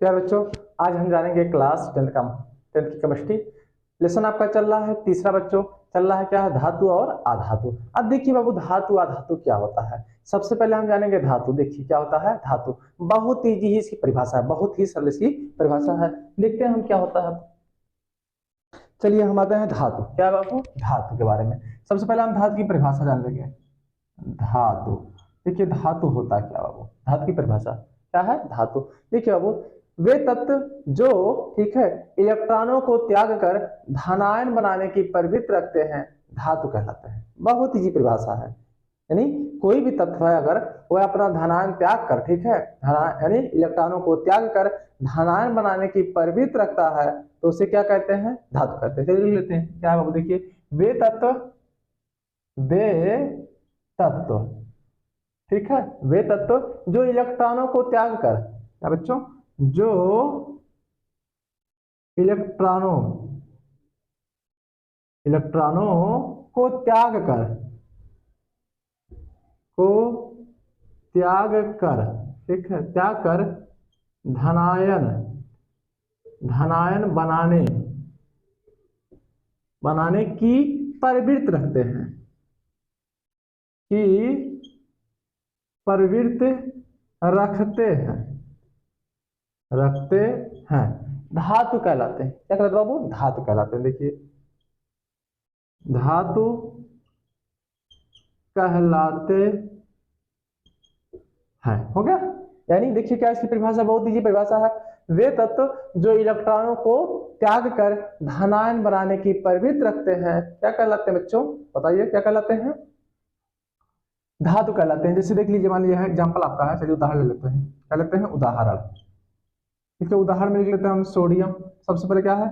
प्यारे बच्चों, आज हम जानेंगे क्लास 10 की केमिस्ट्री। लेसन आपका चल रहा है तीसरा बच्चों, चल रहा है क्या है, धातु और अधातु। अब देखिए बाबू, धातु अधातु क्या होता है। सबसे पहले हम जानेंगे धातु। देखिए क्या होता है धातु, बहुत इजी ही इसकी परिभाषा है, बहुत ही सरल इसकी परिभाषा है। देखते हैं हम क्या होता है। चलिए हम आते हैं धातु। क्या है बाबू, धातु के बारे में सबसे पहले हम धातु की परिभाषा जान लेंगे। धातु, देखिए धातु होता क्या बाबू, धातु की परिभाषा क्या है। धातु देखिए बाबू, वे तत्व जो ठीक है इलेक्ट्रॉनों को त्याग कर धनायन बनाने की प्रवृत्ति रखते हैं धातु कहलाते हैं। बहुत इजी परिभाषा है, यानी कोई भी तत्व है अगर वह अपना धनायन त्याग कर, ठीक है, यानी इलेक्ट्रॉनों को त्याग कर धनायन बनाने की प्रवृत्ति रखता है तो उसे क्या कहते हैं, धातु कहते हैं। चलिए लिख लेते हैं क्या है बाबू। देखिए वे तत्व ठीक है, वे तत्व जो इलेक्ट्रॉनों को त्याग कर, क्या बच्चों, जो इलेक्ट्रॉनों को त्याग कर ठीक है, त्याग कर धनायन बनाने की प्रवृत्ति रखते हैं, रखते हैं धातु कहलाते हैं। क्या कहलाते हैं बाबू, धातु कहलाते हैं। देखिए धातु कहलाते हैं, हो गया। यानी देखिए क्या इसकी परिभाषा, बहुत इजी परिभाषा है। वे तत्व जो इलेक्ट्रॉनों को त्याग कर धनायन बनाने की प्रवृत्ति रखते हैं क्या कहलाते हैं बच्चों, बताइए क्या कहलाते हैं, धातु कहलाते हैं। जैसे देख लीजिए, मान लीजिए एग्जांपल आपका है, चलिए उदाहरण ले लेते हैं। क्या लेते हैं, उदाहरण। इसके उदाहरण में लिख लेते हैं हम सोडियम। सबसे पहले क्या है,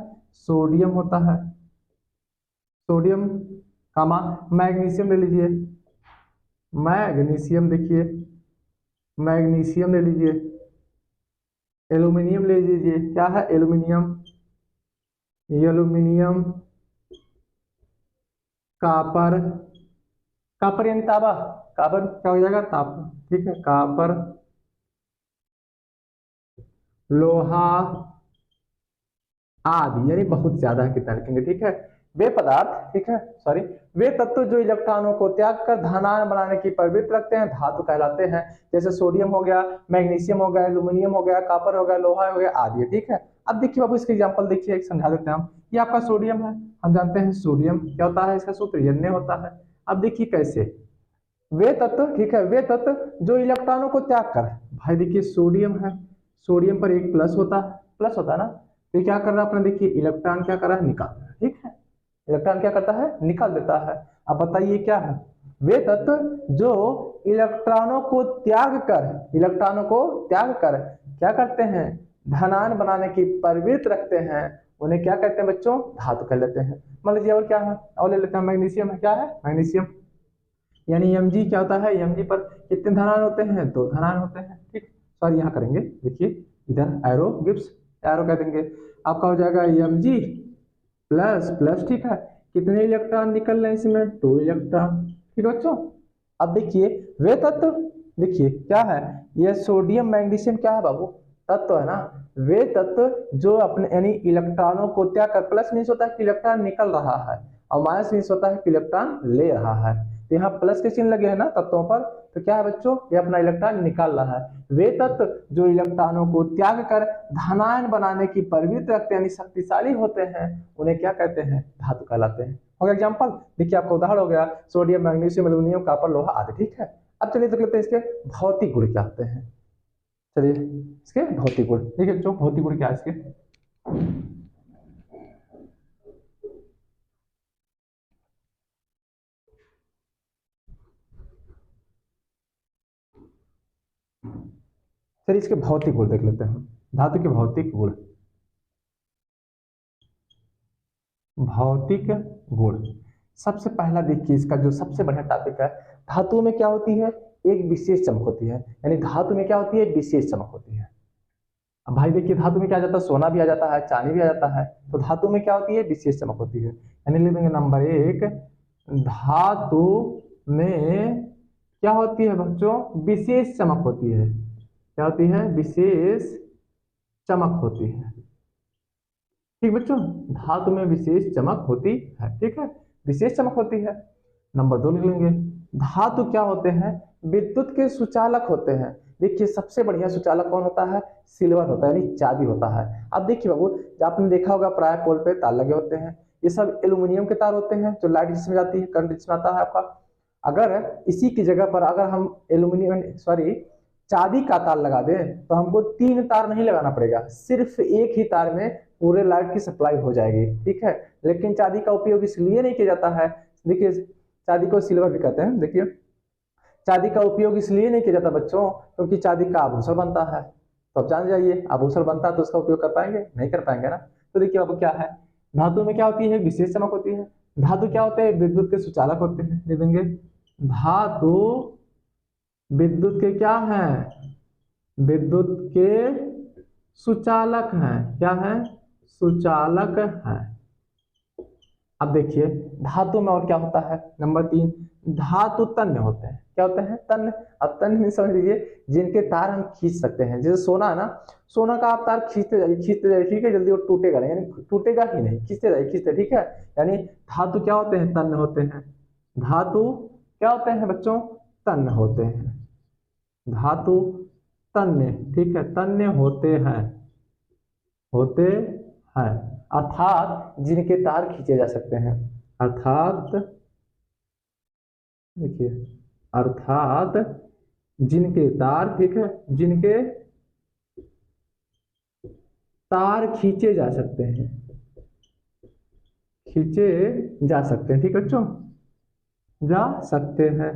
सोडियम होता है, सोडियम कामा मैग्नीशियम ले लीजिए, मैग्नीशियम देखिए, मैग्नीशियम ले लीजिए, एल्यूमिनियम ले लीजिए, क्या है एल्यूमिनियम, कापर, कापर यानी तांबा, कापर क्या हो जाएगा, ताप, ठीक है, कापर, लोहा आदि, यानी बहुत ज्यादा है, कितना लिखेंगे, ठीक है। वे पदार्थ, ठीक है, सॉरी, वे तत्व जो इलेक्ट्रॉनों को त्याग कर धनायन बनाने की प्रवृत्ति रखते हैं धातु कहलाते हैं। जैसे सोडियम हो गया, मैग्नीशियम हो गया, एल्यूमिनियम हो गया, कापर हो गया, लोहा हो गया आदि, ठीक है। अब देखिए बाबू इसके एग्जांपल देखिए, एक समझा देते हैं हम। ये आपका सोडियम है, हम जानते हैं सोडियम क्या होता है, इसका सूत्र Na होता है। अब देखिए कैसे, वे तत्व, ठीक है, वे तत्व जो इलेक्ट्रॉनों को त्याग कर, भाई देखिए सोडियम है, सोडियम पर एक प्लस होता है ना, तो क्या कर रहा है अपना, देखिए इलेक्ट्रॉन क्या कर रहा है, निकाल रहा है, ठीक है, इलेक्ट्रॉन क्या करता है, निकाल देता है। अब बताइए क्या है, वे तत्व जो इलेक्ट्रॉनों को त्याग कर क्या करते हैं, धनायन बनाने की प्रवृत्ति रखते हैं, उन्हें क्या कहते हैं बच्चों, धातु कह लेते हैं। मान लीजिए और क्या है, और ले लेते हैं मैग्नीशियम है, क्या है मैग्नीशियम, यानी Mg क्या होता है, Mg पर कितने धनायन होते हैं, 2 धनायन होते हैं, ठीक। सॉरी यहाँ करेंगे, देखिए इधर एरो गिब्स, एरो कह देंगे, आपका हो जाएगा Mg प्लस प्लस, ठीक है, कितने इलेक्ट्रॉन निकल रहे हैं इसमें, 2 इलेक्ट्रॉन, ठीक है बच्चों। अब देखिए वे तत्व, देखिए क्या है, ये सोडियम मैग्नीशियम क्या है बाबू, तत्व है ना। वे तत्व जो अपने यानी इलेक्ट्रॉनों को त्याग कर, प्लस मीन्स होता है कि इलेक्ट्रॉन निकल रहा है और माइनस मीन्स होता है कि इलेक्ट्रॉन ले रहा है। तो यहाँ प्लस के चिन्ह लगे हैं ना तत्वों पर, तो क्या है बच्चों, ये अपना इलेक्ट्रॉन निकाल रहा है। वे तत्व जो इलेक्ट्रॉनों को त्याग कर धनायन बनाने की प्रवृत्ति रखते हैं, यानी शक्तिशाली होते हैं, उन्हें क्या कहते हैं, धातु कहलाते हैं। हो गया एग्जाम्पल, देखिए आपका उदाहरण हो गया सोडियम, मैग्नीशियम, एल्यूमिनियम, कापर, लोहा आदि, ठीक है। अब चलिए देख लेते हैं इसके भौतिक गुण क्या होते हैं। चलिए इसके भौतिक गुण देखिए बच्चों, भौतिक गुण क्या है इसके। चलिए इसके भौतिक गुण देख लेते हैं, धातु के भौतिक गुण। भौतिक गुण सबसे पहला देखिए, इसका जो सबसे बढ़िया टॉपिक है, धातु में क्या होती है, एक विशेष चमक होती है, यानी धातु में क्या होती है, विशेष चमक होती है। अब भाई देखिए धातु में क्या आ जाता है, सोना भी आ जाता है, चांदी भी आ जाता है, तो धातु में क्या होती है, विशेष चमक होती है। यानी लिख देंगे नंबर 1, धातु में क्या होती है बच्चों, विशेष चमक होती है। क्या होती है, विशेष चमक होती है। ठीक बच्चों, धातु में विशेष चमक होती है। ठीक है, विशेष चमक होती है। नंबर 2 लिख लेंगे। धातु क्या होते हैं? विद्युत के सुचालक होते हैं। देखिए सबसे बढ़िया सुचालक कौन होता है? सिल्वर होता है, यानी चांदी होता है। अब देखिए बाबू, आपने देखा होगा प्राय पोल पे तार लगे होते हैं, ये सब एल्यूमिनियम के तार होते हैं जो लाइट जिसमें जाती है, करंट जिसमें आता है आपका। अगर इसी की जगह पर अगर हम चांदी का तार लगा दें तो हमको 3 तार नहीं लगाना पड़ेगा, सिर्फ एक ही तार में पूरे लाइट की सप्लाई हो जाएगी। ठीक है, लेकिन चांदी का उपयोग इसलिए नहीं किया जाता है, देखिए चांदी को सिल्वर भी कहते हैं। देखिए चांदी का उपयोग इसलिए नहीं किया जाता बच्चों, क्योंकि चांदी का आभूषण बनता है। तो आप जान जाइए, आभूषण बनता है तो उसका उपयोग कर पाएंगे? नहीं कर पाएंगे ना। तो देखिए अब क्या है, धातु में क्या होती है? विशेष चमक होती है। धातु क्या होते हैं? विद्युत के सुचालक होते हैं। दे देंगे, धातु विद्युत के क्या है? विद्युत के सुचालक हैं। क्या है? सुचालक है। अब देखिए धातु में और क्या होता है? नंबर 3, धातु तन्य होते हैं। क्या होते हैं? तन्य। अब तन्य में समझ लीजिए जिनके तार हम खींच सकते हैं। जैसे सोना है ना, सोना का आप तार खींचते जाइए, ठीक है, जल्दी वो टूटेगा नहीं, यानी टूटेगा ही नहीं, खींचते जाइए, ठीक है। यानी धातु क्या होते हैं? तन्य होते हैं। धातु क्या होते हैं बच्चों? तन्य होते हैं। धातु तन्य, ठीक है, तन्य होते हैं, अर्थात जिनके तार खींचे जा सकते हैं। अर्थात देखिए, अर्थात जिनके तार, ठीक है, जिनके तार खींचे जा सकते हैं, खींचे जा सकते हैं। ठीक है बच्चों, जा सकते हैं।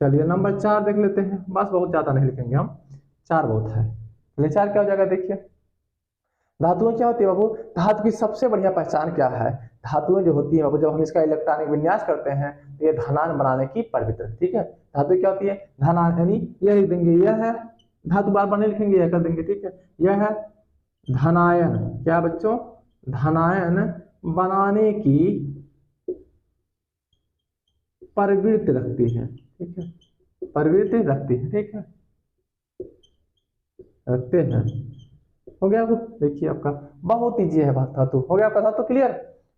चलिए नंबर 4 देख लेते हैं। बस बहुत ज्यादा नहीं लिखेंगे हम, 4 बहुत है। चलिए 4 क्या हो जाएगा? देखिए धातुएं क्या होती है बाबू? धातु की सबसे बढ़िया पहचान क्या है? धातुएं जो होती है बाबू, जब हम इसका इलेक्ट्रॉनिक विन्यास करते हैं तो ये धनायन बनाने की प्रवृत्ति। ठीक है, धातु क्या होती है? धनायन, यानी यह लिख देंगे, यह है धातु, बार बार नहीं लिखेंगे, यह कर देंगे। ठीक है, यह है धनायन। क्या बच्चों? धनायन बनाने की प्रवृत्ति रखती है। ठीक है, प्रवृत्ति रखती है। ठीक है, रखते हैं। हो गया आपको? देखिए आपका बहुत ईजी है धातु। हो गया आपका धातु क्लियर?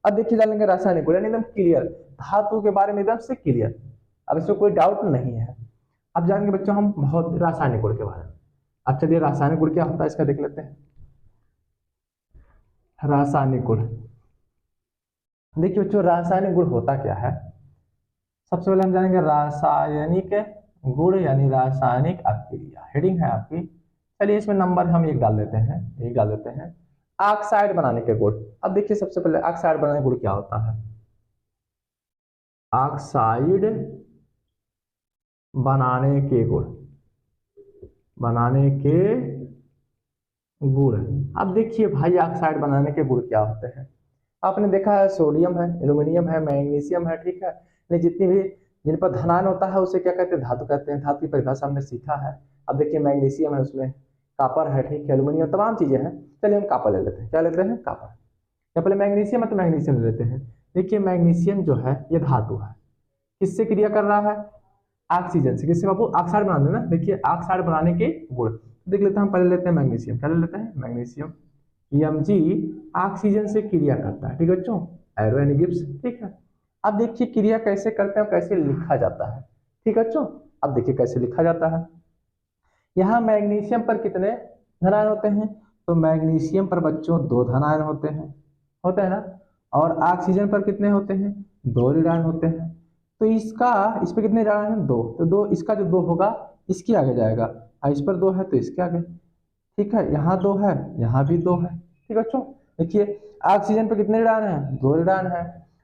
अब देखिए जानेंगे रासायनिक गुण, यानी एकदम क्लियर, धातु के बारे में एकदम से क्लियर, अब इसमें कोई डाउट नहीं है। अब जानेंगे बच्चों हम बहुत रासायनिक गुण के बारे में। अब चलिए रासायनिक गुण क्या होता है इसका देख लेते हैं। रासायनिक गुण, देखिए बच्चों रासायनिक गुण होता क्या है? सबसे पहले हम जानेंगे रासायनिक गुण, यानी रासायनिक अभिक्रिया। हेडिंग है आपकी। चलिए इसमें नंबर हम 1 डाल देते हैं, 1 डाल देते हैं। ऑक्साइड बनाने के गुण। अब देखिए सबसे पहले ऑक्साइड बनाने के गुण क्या होता है? ऑक्साइड बनाने के गुण, बनाने के गुण। अब देखिए भाई ऑक्साइड बनाने के गुण क्या होते हैं? आपने देखा है सोडियम है, एल्यूमिनियम है, मैग्नीशियम है। ठीक है, जितनी भी जिन पर धनायन होता है उसे क्या कहते हैं? धातु कहते हैं। धातु की परिभाषा हमने सीखा है। अब देखिए मैग्नीशियम है, उसमें कापर है, ठीक है, एल्यूमिनियम, तमाम चीजें हैं। चलिए हम कापर ले लेते हैं। क्या लेते हैं? कापर। या पहले मैग्नीशियम है तो मैग्नीशियम ले लेते हैं। देखिए मैग्नीशियम जो है ये धातु है, किससे क्रिया कर रहा है? ऑक्सीजन से। किससे बाबू? ऑक्साइड बना देना। देखिए ऑक्साइड बनाने के गुण देख लेते हैं हम। पहले लेते हैं मैग्नीशियम। क्या ले लेते हैं? मैग्नीशियम। Mg ऑक्सीजन से क्रिया करता है। ठीक है बच्चों, एरो यानी गिब्स। ठीक है, अब देखिए क्रिया कैसे करते हैं, कैसे लिखा जाता है। ठीक है बच्चों, अब देखिए कैसे लिखा जाता है। यहाँ मैग्नीशियम पर कितने धनायन होते हैं? तो मैग्नीशियम पर बच्चों 2 धनायन होते हैं ना। और ऑक्सीजन पर कितने होते हैं? 2 ऋणायन होते हैं। तो इस पर कितने ऋणायन हैं? 2। तो 2, इसका जो 2 होगा इसके आगे जाएगा, और इस पर 2 है तो इसके आगे। ठीक है, यहाँ 2 है, यहाँ भी 2 है। ठीक है बच्चों, देखिए ऑक्सीजन पर कितने ऋणायन हैं? 2 ऋणायन है।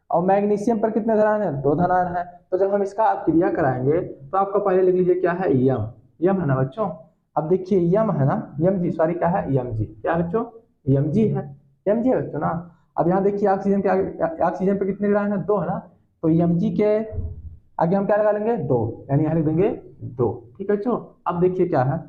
और मैग्नीशियम पर कितने धनायन है? 2 धनायन है। तो जब हम इसका क्रिया कराएंगे तो आपको पहले लिख लीजिए क्या है? यम है ना बच्चों। अब देखिए यम है ना, Mg, सॉरी क्या है? Mg। क्या है बच्चों? Mg है, Mg है बच्चों ना। अब यहाँ देखिए ऑक्सीजन के आगे, ऑक्सीजन पे कितने ऋणायन है? 2 है ना। तो Mg के आगे हम क्या लगा लेंगे? 2, यानी यहाँ लिख देंगे 2। ठीक है बच्चों, अब देखिए क्या है,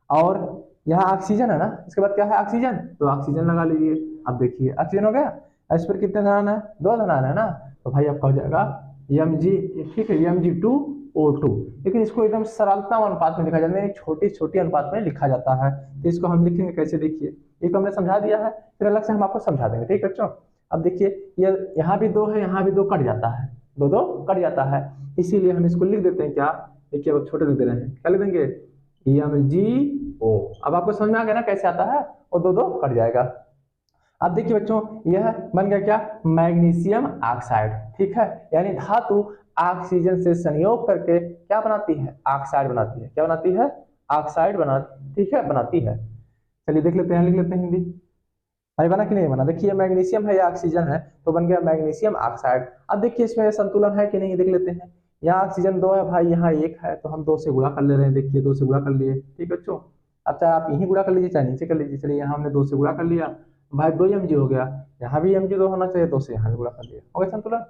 और यहाँ ऑक्सीजन है ना, इसके बाद क्या है? ऑक्सीजन, तो ऑक्सीजन लगा लीजिए। अब देखिए ऑक्सीजन हो गया, इस पर कितने धनायन है? 2 धनायन है ना। तो भाई आपका हो जाएगा Mg, ठीक है, Mg2 CO2, लेकिन इसको एकदम सरलता अनुपात में लिखा जाता है, छोटी छोटी अनुपात में लिखा जाता है। तो इसको हम लिखेंगे कैसे, देखिए ये तो हमने समझा दिया है, फिर अलग से हम आपको समझा देंगे, ठीक है बच्चों। अब देखिए ये यहाँ भी 2 है, यहाँ भी 2 कट जाता है, 2 कट जाता है, इसीलिए हम इसको लिख देते हैं क्या, देखिए अब छोटे लिख दे रहे हैं, क्या लिख देंगे MgO। अब आपको समझ में आ गया ना कैसे आता है, और 2 कट जाएगा। अब देखिए बच्चों यह बन गया क्या, मैग्नीशियम ऑक्साइड, ठीक है, यानी धातु ऑक्सीजन से संयोग करके क्या बनाती है, ऑक्साइड बनाती है, क्या बनाती है, ऑक्साइड बनाती, ठीक है, बनाती है। चलिए देख लेते हैं, लिख लेते हैं हिंदी, भाई बना कि नहीं बना, देखिए मैग्नीशियम है या ऑक्सीजन है, तो बन गया मैग्नीशियम ऑक्साइड। अब देखिए इसमें संतुलन है कि नहीं, देख लेते हैं, यहाँ ऑक्सीजन 2 है भाई, यहाँ 1 है, तो हम 2 से गुणा कर ले रहे हैं, देखिए 2 से गुणा कर लिए, ठीक है बच्चों। अब चाहे आप यहीं गुणा कर लीजिए चाहे नीचे कर लीजिए, चलिए यहाँ हमने 2 से गुणा कर लिया भाई, 2 mg हो गया, यहाँ भी mg 2 होना चाहिए, 2 से यहाँ भी गुणा कर लिया, हो गया संतुलन,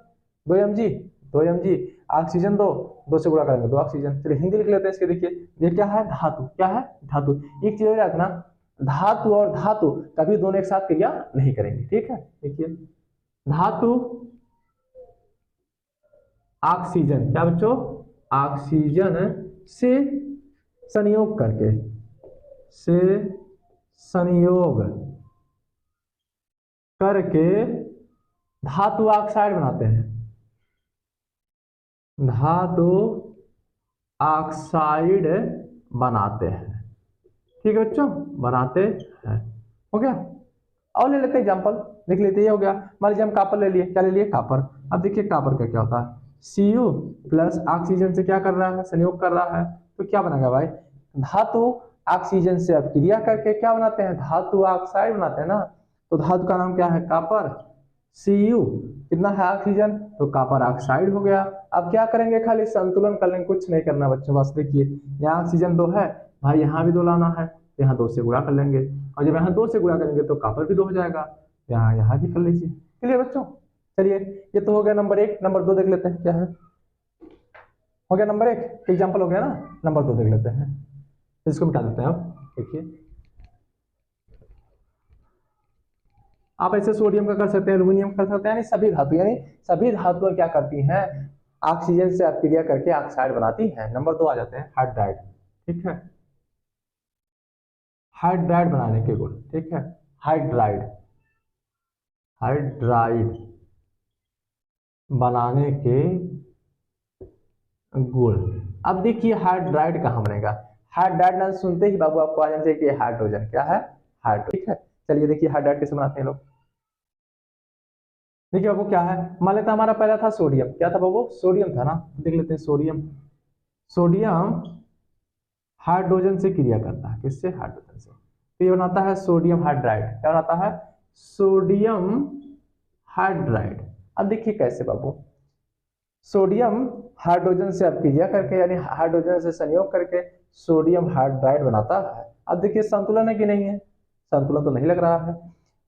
2 mg ऑक्सीजन 2 से गुणा करेंगे 2 ऑक्सीजन। चलिए हिंदी लिख लेते हैं इसके, देखिए ये क्या है, धातु, क्या है, धातु। एक चीज याद रखना, धातु और धातु कभी दोनों एक साथ क्रिया नहीं करेंगे, ठीक है। देखिए धातु ऑक्सीजन, क्या बच्चों, ऑक्सीजन से संयोग करके, से संयोग करके धातु ऑक्साइड बनाते हैं, धातु ऑक्साइड बनाते हैं, ठीक है बच्चों, बनाते हैं, हो गया। और ले लेते हैं एग्जांपल, देख लेते हैं, ये हो गया, मान लीजिए हम कॉपर ले लिए, क्या ले लिए, कॉपर। अब देखिए कॉपर का क्या होता है, Cu प्लस ऑक्सीजन से क्या कर रहा है, संयोग कर रहा है, तो क्या बनेगा भाई, धातु ऑक्सीजन से अपक्रिया करके क्या बनाते हैं, धातु ऑक्साइड बनाते हैं ना, तो धातु का नाम क्या है, कॉपर। Cu कितना है ऑक्सीजन, तो कॉपर ऑक्साइड हो गया। अब क्या करेंगे, खाली संतुलन कर लेंगे, कुछ नहीं करना बच्चों, बस देखिए यहाँ ऑक्सीजन 2 है भाई, यहाँ भी 2 लाना है, तो यहाँ 2 से गुणा कर लेंगे, और जब यहाँ 2 से गुणा करेंगे तो कॉपर भी 2 हो जाएगा, यहाँ भी कर लीजिए, क्लियर बच्चों। चलिए ये तो हो गया नंबर 1, नंबर 2 देख लेते हैं क्या है, हो गया नंबर 1 एग्जाम्पल हो गया ना, नंबर 2 देख लेते हैं, इसको मिटा देते हैं। अब देखिए आप ऐसे सोडियम का कर सकते हैं, एल्यूमिनियम कर सकते हैं, यानी सभी धातुएं क्या करती हैं, ऑक्सीजन से अपक्रिया करके ऑक्साइड बनाती हैं। नंबर 2 आ जाते हैं हाइड्राइड, ठीक है, हाइड्राइड बनाने के गुण, ठीक है, हाइड्राइड, हाइड्राइड बनाने के गुण। अब देखिए हाइड्राइड कहाँ बनेगा, हाइड्राइड नाम सुनते ही बाबू आपको आ जाना चाहिए कि हाइड्रोजन, क्या है, हाइड्रोजन, ठीक है। चलिए देखिए हाइड्राइड कैसे बनाते हैं लोग, देखिए बाबू क्या है, मान लेते हमारा पहला था सोडियम, क्या था बाबू, सोडियम था ना, देख लेते हैं सोडियम, सोडियम हाइड्रोजन से क्रिया करता है, किससे, हाइड्रोजन से, तो ये बनाता है सोडियम हाइड्राइड, क्या बनाता है, सोडियम हाइड्राइड। अब देखिए कैसे बाबू, सोडियम हाइड्रोजन से अपक्रिया करके, यानी हाइड्रोजन से संयोग करके सोडियम हाइड्राइड बनाता है। अब देखिए संतुलन है कि नहीं है, संतुलन तो नहीं लग रहा है,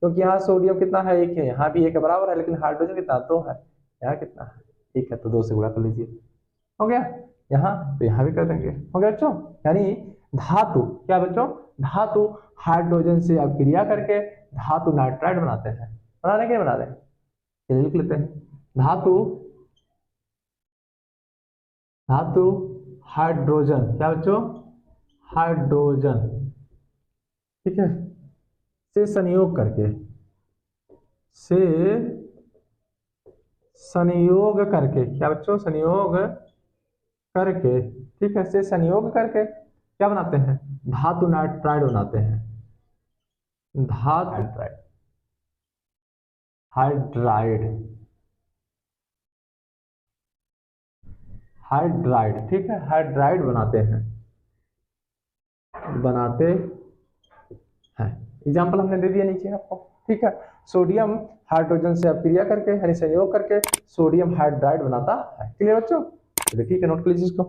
क्योंकि यहाँ सोडियम कितना है, 1 है, यहाँ भी 1 बराबर है, लेकिन हाइड्रोजन कितना, 2 है, यहाँ कितना है, 1 है, तो 2 से गुणा कर लीजिए, हो गया, यहाँ तो यहाँ भी कर देंगे, हो गया बच्चों। यानी धातु, क्या बच्चों, धातु हाइड्रोजन से अपक्रिया करके धातु नाइट्राइड बनाते हैं, बनाने के बना दें, चलिए लिख लेते हैं, धातु, धातु हाइड्रोजन, क्या बच्चों, हाइड्रोजन, ठीक है, से संयोग करके, से संयोग करके, क्या बच्चों, संयोग करके, ठीक है, से संयोग करके क्या बनाते हैं, धातु नाइट्राइड बनाते हैं, धातु हाइड्राइड, हाइड्राइड, हाइड्राइड, ठीक है, हाइड्राइड बनाते हैं, बनाते हैं। एग्जाम्पल हमने दे दिया नीचे आपको, ठीक है, सोडियम हाइड्रोजन से अपक्रिया करके यानी संयोग करके सोडियम हाइड्राइड बनाता है, क्लियर बच्चों, देखिए नोट कर लीजिए इसको।